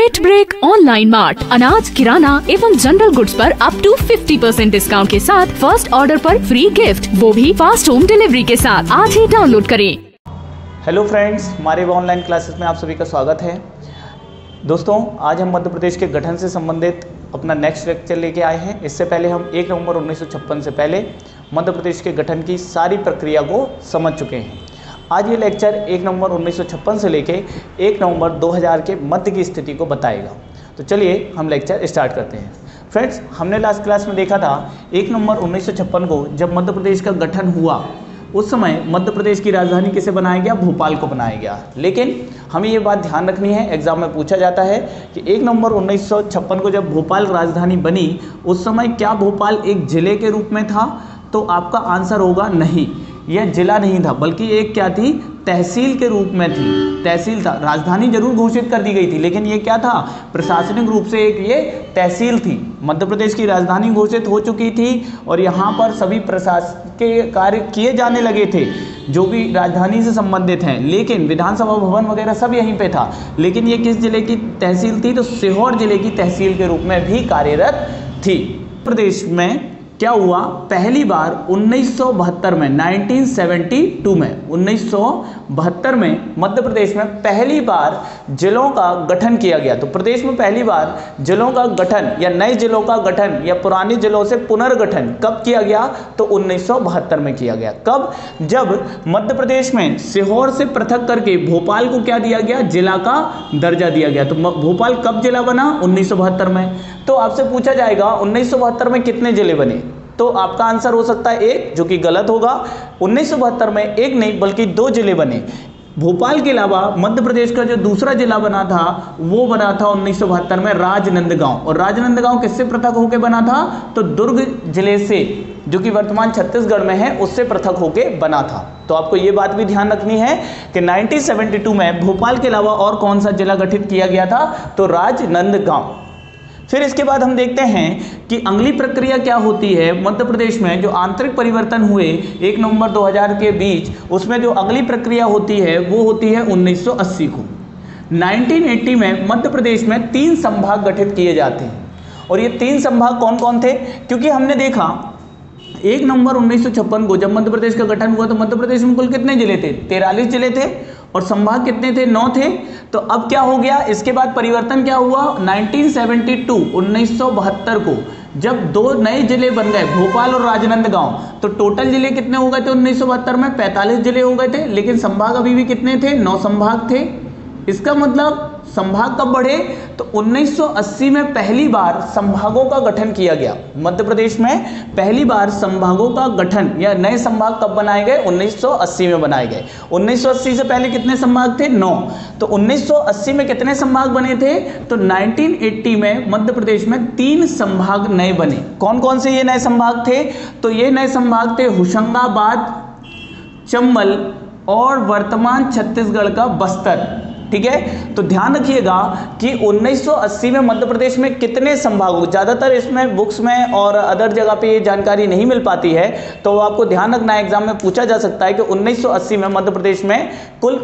Net break online mart, अनाज, किराना एवं general goods पर अप टू 50% डिस्काउंट के साथ फर्स्ट ऑर्डर पर फ्री गिफ्ट, वो भी फास्ट होम डिलीवरी के साथ। आज ही डाउनलोड करें। हेलो फ्रेंड्स, हमारे ऑनलाइन क्लासेस में आप सभी का स्वागत है। दोस्तों, आज हम मध्य प्रदेश के गठन से संबंधित अपना नेक्स्ट लेक्चर लेके आए हैं। इससे पहले हम 1 नवंबर 1956 से पहले मध्य प्रदेश के गठन की सारी प्रक्रिया को समझ चुके हैं। आज ये लेक्चर 1 नवंबर 1956 से लेके 1 नवंबर 2000 के मध्य की स्थिति को बताएगा। तो चलिए हम लेक्चर स्टार्ट करते हैं। फ्रेंड्स, हमने लास्ट क्लास में देखा था 1 नवंबर 1956 को जब मध्य प्रदेश का गठन हुआ, उस समय मध्य प्रदेश की राजधानी किसे बनाया गया? भोपाल को बनाया गया। लेकिन हमें ये बात ध्यान रखनी है, एग्जाम में पूछा जाता है कि 1 नवंबर 1956 को जब भोपाल राजधानी बनी, उस समय क्या भोपाल एक जिले के रूप में था? तो आपका आंसर होगा नहीं, यह जिला नहीं था, बल्कि एक क्या थी? तहसील के रूप में थी। तहसील था। राजधानी जरूर घोषित कर दी गई थी, लेकिन ये क्या था? प्रशासनिक रूप से एक ये तहसील थी। मध्य प्रदेश की राजधानी घोषित हो चुकी थी और यहाँ पर सभी प्रशासकीय कार्य किए जाने लगे थे जो भी राजधानी से संबंधित हैं, लेकिन विधानसभा भवन वगैरह सब यहीं पे था। लेकिन ये किस जिले की तहसील थी? तो सीहोर जिले की तहसील के रूप में भी कार्यरत थी। प्रदेश में क्या हुआ? पहली बार 1972 में 1972 में 1972 में मध्य प्रदेश में पहली बार जिलों का गठन किया गया। तो प्रदेश में पहली बार जिलों का गठन या नए जिलों का गठन या पुराने जिलों से पुनर्गठन कब किया गया? तो 1972 में किया गया। कब? जब मध्य प्रदेश में सीहोर से पृथक करके भोपाल को क्या दिया गया? जिला का दर्जा दिया गया। तो भोपाल कब जिला बना? 1972 में। तो आपसे पूछा जाएगा 1972 में कितने जिले बने? तो आपका आंसर हो सकता है 1, जो कि गलत होगा। 1972 में 1 नहीं बल्कि 2 जिले बने। भोपाल के अलावा मध्य प्रदेश का जो दूसरा जिला बना था वो बना था 1972 में राजनंदगांव। और राजनंदगांव किससे पृथक होकर बना था? तो दुर्ग जिले से, जो कि वर्तमान छत्तीसगढ़ में है, उससे पृथक होकर बना था। तो आपको ये बात भी ध्यान रखनी है कि 1972 में भोपाल के अलावा और कौन सा जिला गठित किया गया था? तो राजनंदगांव। फिर इसके बाद हम देखते हैं कि अगली प्रक्रिया क्या होती है मध्य प्रदेश में। जो आंतरिक परिवर्तन हुए 1 नवंबर 2000 के बीच, उसमें जो अगली प्रक्रिया होती है वो होती है 1980 को। 1980 में मध्य प्रदेश में 3 संभाग गठित किए जाते हैं। और ये 3 संभाग कौन कौन थे? क्योंकि हमने देखा 1 नवंबर 1956 को जब मध्य प्रदेश का गठन हुआ तो मध्य प्रदेश में कुल कितने जिले थे? 43 जिले थे। और संभाग कितने थे? 9 थे। तो अब क्या हो गया? इसके बाद परिवर्तन क्या हुआ? 1972 को जब 2 नए जिले बन गए, भोपाल और राजनंदगांव, तो टोटल जिले कितने हो गए थे 1972 में? 45 जिले हो गए थे। लेकिन संभाग अभी भी कितने थे? 9 संभाग थे। इसका मतलब संभाग कब बढ़े? तो 1980 में पहली बार संभागों का गठन किया गया। मध्य प्रदेश में पहली बार संभागों का गठन या नए संभाग कब बनाए गए? 1980 में बनाए गए। 1980 से पहले कितने संभाग थे? 9। तो 1980 में कितने संभाग बने थे? तो 1980 में मध्य प्रदेश में 3 संभाग नए बने। कौन कौन से ये नए संभाग थे? तो ये नए संभाग थे होशंगाबाद, चंबल और वर्तमान छत्तीसगढ़ का बस्तर। ठीक है, तो ध्यान रखिएगा कि 1980 में मध्य प्रदेश में कितने संभाग, ज़्यादातर इसमें बुक्स में और अदर जगह पे ये जानकारी नहीं मिल पाती है, तो आपको ध्यान रखना है, एग्जाम में पूछा जा सकता है कि 1980 में मध्य प्रदेश में कुल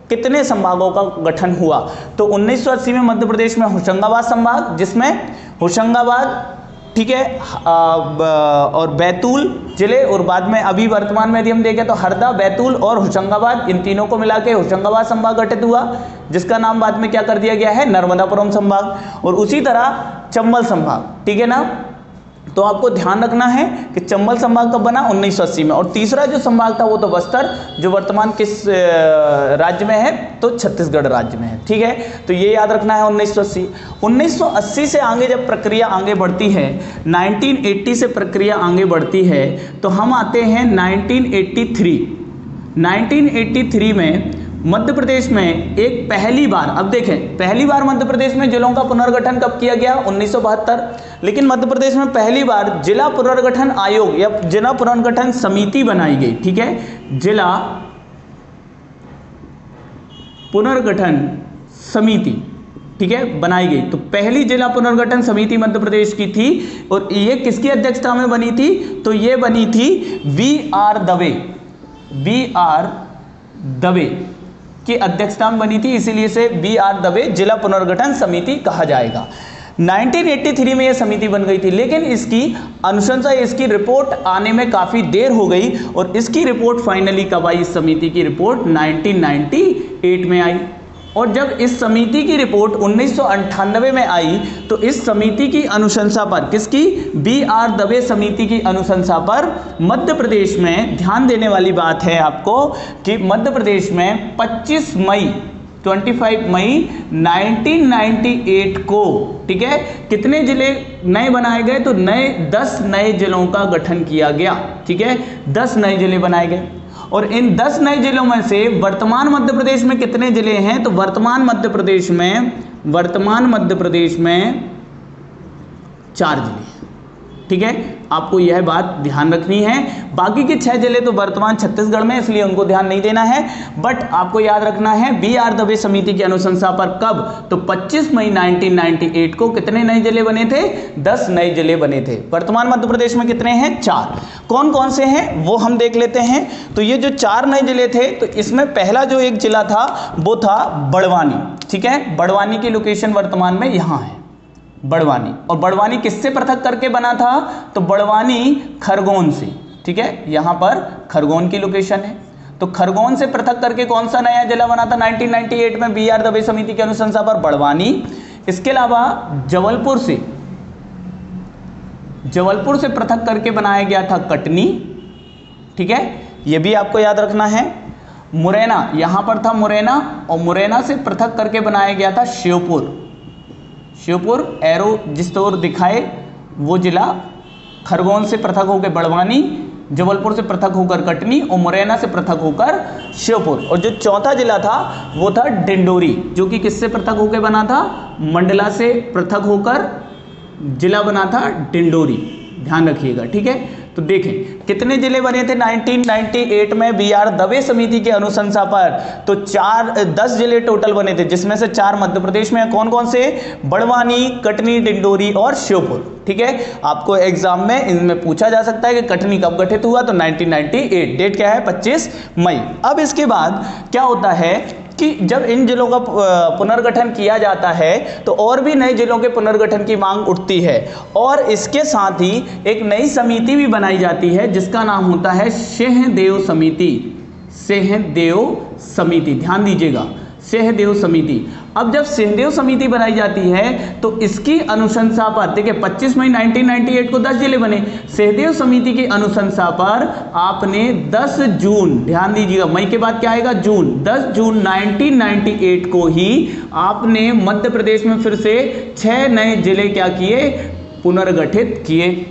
कितने संभागों का गठन हुआ। तो 1980 में मध्य प्रदेश में होशंगाबाद संभाग, जिसमें होशंगाबाद, ठीक है, और बैतूल जिले, और बाद में अभी वर्तमान में यदि हम देखें तो हरदा, बैतूल और होशंगाबाद, इन तीनों को मिला के होशंगाबाद संभाग गठित हुआ, जिसका नाम बाद में क्या कर दिया गया है? नर्मदापुरम संभाग। और उसी तरह चंबल संभाग। ठीक है ना? तो आपको ध्यान रखना है कि चंबल संभाग कब बना? 1980 में। और तीसरा जो संभाग था वो तो बस्तर, जो वर्तमान किस राज्य में है? तो छत्तीसगढ़ राज्य में है। ठीक है, तो ये याद रखना है 1980। 1980 से आगे जब प्रक्रिया आगे बढ़ती है, 1980 से प्रक्रिया आगे बढ़ती है, तो हम आते हैं 1983। 1983 में मध्य प्रदेश में एक पहली बार, अब देखें, पहली बार मध्य प्रदेश में जिलों का पुनर्गठन कब किया गया? 1972। लेकिन मध्य प्रदेश में पहली बार जिला पुनर्गठन आयोग या जिला पुनर्गठन समिति बनाई गई। ठीक है, जिला पुनर्गठन समिति, ठीक है, बनाई गई। तो पहली जिला पुनर्गठन समिति मध्य प्रदेश की थी। और ये किसकी अध्यक्षता में बनी थी? तो ये बनी थी वी आर दवे। की अध्यक्षता में बनी थी, इसीलिए इसे BR दवे जिला पुनर्गठन समिति कहा जाएगा। 1983 में यह समिति बन गई थी, लेकिन इसकी अनुशंसा, इसकी रिपोर्ट आने में काफी देर हो गई और इसकी रिपोर्ट फाइनली कब आई? इस समिति की रिपोर्ट 1998 में आई। और जब इस समिति की रिपोर्ट 1998 में आई तो इस समिति की अनुशंसा पर, किसकी? BR दवे समिति की अनुशंसा पर मध्य प्रदेश में, ध्यान देने वाली बात है आपको कि मध्य प्रदेश में 25 मई 1998 को, ठीक है, कितने जिले नए बनाए गए? तो 10 नए जिलों का गठन किया गया, ठीक है, 10 नए जिले बनाए गए। और इन 10 नए जिलों में से वर्तमान मध्य प्रदेश में कितने जिले हैं? तो वर्तमान मध्य प्रदेश में 4 जिले, ठीक है, आपको यह बात ध्यान रखनी है। बाकी के 6 जिले तो वर्तमान छत्तीसगढ़ में, इसलिए उनको ध्यान नहीं देना है, बट आपको याद रखना है BR दवे समिति की अनुशंसा पर कब? तो 25 मई 1998 को कितने नए जिले बने थे? 10 नए जिले बने थे। वर्तमान मध्य प्रदेश में कितने हैं? 4। कौन कौन से हैं वो हम देख लेते हैं। तो ये जो 4 नए जिले थे, तो इसमें पहला जो एक जिला था वो था बड़वानी, ठीक है, बड़वानी की लोकेशन वर्तमान में यहाँ है, बड़वानी। और बड़वानी किससे पृथक करके बना था? तो बड़वानी खरगोन से, ठीक है, यहां पर खरगोन की लोकेशन है। तो खरगोन से पृथक करके कौन सा नया जिला बना था 1998 में BR दवे समिति की अनुशंसा पर? बड़वानी। इसके अलावा जबलपुर से पृथक करके बनाया गया था कटनी, ठीक है, यह भी आपको याद रखना है। मुरैना, यहां पर था मुरैना, और मुरैना से पृथक करके बनाया गया था शिवपुर। एरो जिस ओर दिखाए वो जिला खरगोन से पृथक होकर बड़वानी, जबलपुर से पृथक होकर कटनी और मुरैना से पृथक होकर शिवपुर। और जो चौथा जिला था वो था डिंडोरी, जो कि किससे पृथक होकर बना था? मंडला से पृथक होकर जिला बना था डिंडोरी, ध्यान रखिएगा, ठीक है। तो देखें कितने जिले बने थे 1998 में BR दवे समिति के अनुशंसा पर? तो 10 जिले टोटल बने थे, जिसमें से 4 मध्य प्रदेश में। कौन कौन से? बड़वानी, कटनी, डिंडोरी और शिवपुर, ठीक है। आपको एग्जाम में इनमें पूछा जा सकता है कि कटनी कब गठित हुआ? तो 1998, डेट क्या है? 25 मई। अब इसके बाद क्या होता है कि जब इन जिलों का पुनर्गठन किया जाता है तो और भी नए जिलों के पुनर्गठन की मांग उठती है, और इसके साथ ही एक नई समिति भी बनाई जाती है जिसका नाम होता है सहदेव समिति। सहदेव समिति, ध्यान दीजिएगा, सहदेव समिति। अब जब सहदेव समिति बनाई जाती है तो इसकी अनुशंसा पर, देखिए 25 मई 1998 को 10 जिले बने। सहदेव समिति की अनुशंसा पर आपने 10 जून, ध्यान दीजिएगा, मई के बाद क्या आएगा? जून। 10 जून 1998 को ही आपने मध्य प्रदेश में फिर से 6 नए जिले क्या किए? पुनर्गठित किए।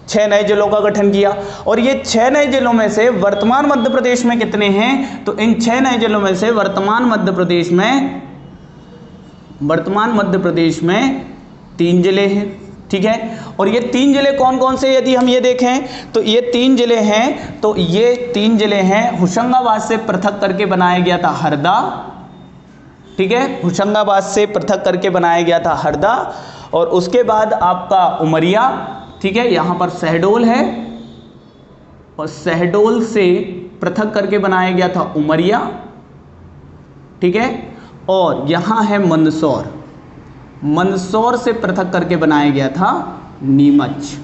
6 नए जिलों का गठन किया। और ये 6 नए जिलों में से वर्तमान मध्य प्रदेश में कितने हैं? तो इन 6 नए जिलों में से वर्तमान मध्य प्रदेश में 3 जिले हैं, ठीक है। और ये 3 जिले कौन कौन से, यदि हम ये देखें तो ये 3 जिले हैं, तो ये 3 जिले हैं। होशंगाबाद से पृथक करके बनाया गया था हरदा, ठीक है, होशंगाबाद से पृथक करके बनाया गया था हरदा। और उसके बाद आपका उमरिया, ठीक है, यहां पर शहडोल है, और शहडोल से पृथक करके बनाया गया था उमरिया, ठीक है। और यहां है मंदसौर, मंदसौर से पृथक करके बनाया गया था नीमच,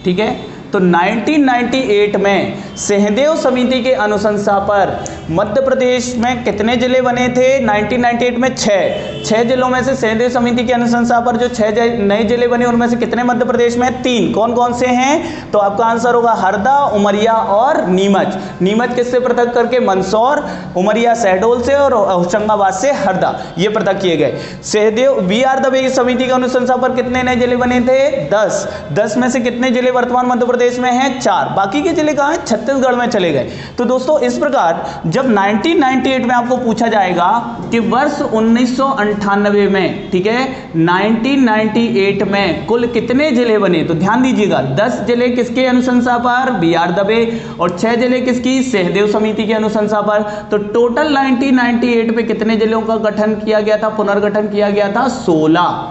ठीक है। तो 1998 में सहदेव समिति के अनुशंसा पर मध्य प्रदेश में कितने जिले बने थे? 1998 में 6 जिलों में से सहदेव समिति के अनुशंसा पर जो 6 नए जिले बने उनमें से कितने मध्य प्रदेश में? 3। कौन कौन से हैं? तो आपका आंसर होगा हरदा, उमरिया और नीमच। नीमच किससे पृथक करके? मंदसौर, उमरिया शहडोल से और होशंगाबाद से हरदा, ये पृथक किए गए। सहदेव BR दवे समिति के अनुशंसा पर कितने नए जिले बने थे? 10 में से कितने जिले वर्तमान मध्य प्रदेश में हैं? 4। बाकी के जिले कहां हैं? छत्तीसगढ़ में चले गए। तो दोस्तों इस प्रकार जब 1998 में आपको पूछा जाएगा कि वर्ष 1998 में, ठीक है, 1998 में कुल कितने जिले बने, तो ध्यान दीजिएगा 10 जिले किसके अनुशंसा पर? BR दवे, और 6 जिले किसकी? सहदेव समिति की अनुशंसा पर। तो टोटल 1998 में कितने जिलों का गठन किया गया था, पुनर्गठन किया गया था? 16।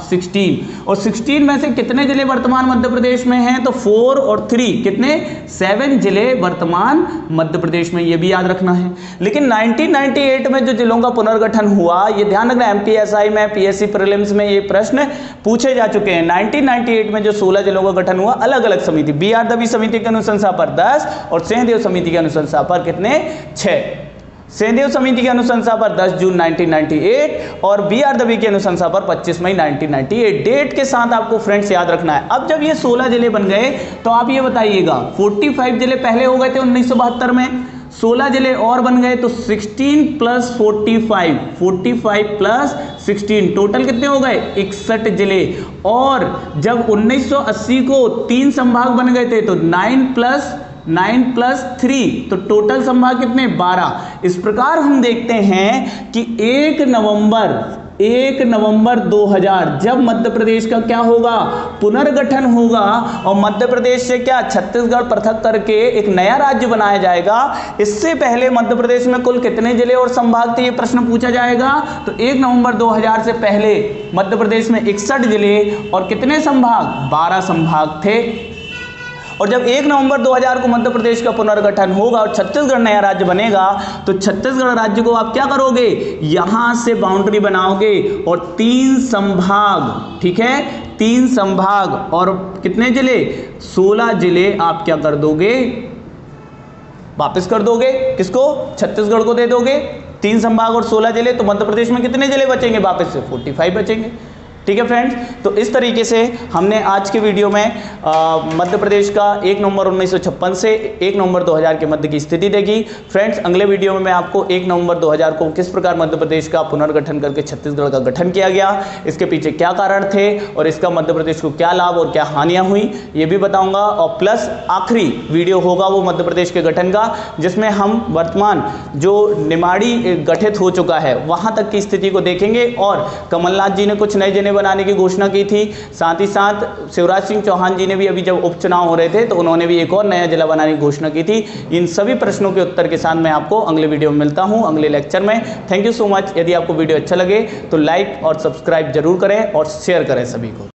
और 16 में से कितने जिले वर्तमान मध्य प्रदेश में हैं? तो 4 और 3 3 कितने 7 जिले वर्तमान मध्य प्रदेश में, ये भी याद रखना है। लेकिन 1998 में जो जिलों का पुनर्गठन हुआ, ये ध्यान रखना, एमपीएसआई में, पीएससी प्रीलिम्स में ये प्रश्न पूछे जा चुके हैं। 1998 में जो 16 जिलों का गठन हुआ, अलग अलग समिति, बी.आर. दवी समिति की अनुशंसा पर 10 और सिंहदेव समिति की अनुशंसा पर कितने 6। सिंहदेव समिति की अनुशंसा पर 10 जून 1998 और बी.आर. दवी की अनुशंसा पर 25 मई 1998। डेट के साथ आपको फ्रेंड्स याद रखना है। अब जब ये 16 जिले बन गए तो आप ये बताइएगा 45 जिले पहले हो गए थे 1972 में, 16 जिले और बन गए तो 16 + 45, 45 + 16 टोटल कितने हो गए 61 जिले। और जब 1980 को 3 संभाग बन गए थे तो 9 + 3 तो टोटल संभाग कितने 12। इस प्रकार हम देखते हैं कि 1 नवंबर 2000 जब मध्य प्रदेश का क्या होगा पुनर्गठन होगा और मध्य प्रदेश से क्या छत्तीसगढ़ पृथक करके एक नया राज्य बनाया जाएगा। इससे पहले मध्य प्रदेश में कुल कितने जिले और संभाग थे, ये प्रश्न पूछा जाएगा। तो 1 नवंबर 2000 से पहले मध्य प्रदेश में 61 जिले और कितने संभाग 12 संभाग थे। और जब 1 नवंबर 2000 को मध्य प्रदेश का पुनर्गठन होगा और छत्तीसगढ़ नया राज्य बनेगा तो छत्तीसगढ़ राज्य को आप क्या करोगे, यहां से बाउंड्री बनाओगे और 3 संभाग, ठीक है 3 संभाग और कितने जिले 16 जिले आप क्या कर दोगे, वापस कर दोगे। किसको, छत्तीसगढ़ को दे दोगे 3 संभाग और 16 जिले। तो मध्य प्रदेश में कितने जिले बचेंगे, वापस से 45 बचेंगे। ठीक है फ्रेंड्स, तो इस तरीके से हमने आज के वीडियो में मध्य प्रदेश का 1 नवंबर 1956 से 1 नवंबर 2000 के मध्य की स्थिति देखी। फ्रेंड्स, अगले वीडियो में मैं आपको 1 नवंबर 2000 को किस प्रकार मध्य प्रदेश का पुनर्गठन करके छत्तीसगढ़ का गठन किया गया, इसके पीछे क्या कारण थे और इसका मध्य प्रदेश को क्या लाभ और क्या हानियां हुई, ये भी बताऊंगा। और प्लस आखिरी वीडियो होगा वो मध्य प्रदेश के गठन का, जिसमें हम वर्तमान जो निमाड़ी गठित हो चुका है वहां तक की स्थिति को देखेंगे। और कमलनाथ जी ने कुछ नए जिले बनाने की घोषणा की थी, साथ ही साथ शिवराज सिंह चौहान जी ने भी अभी जब उपचुनाव हो रहे थे तो उन्होंने भी एक और नया जिला बनाने की घोषणा की थी। इन सभी प्रश्नों के उत्तर के साथ मैं आपको अगले वीडियो में मिलता हूं, अगले लेक्चर में। Thank you so much. यदि आपको वीडियो अच्छा लगे तो लाइक और सब्सक्राइब जरूर करें और शेयर करें सभी को।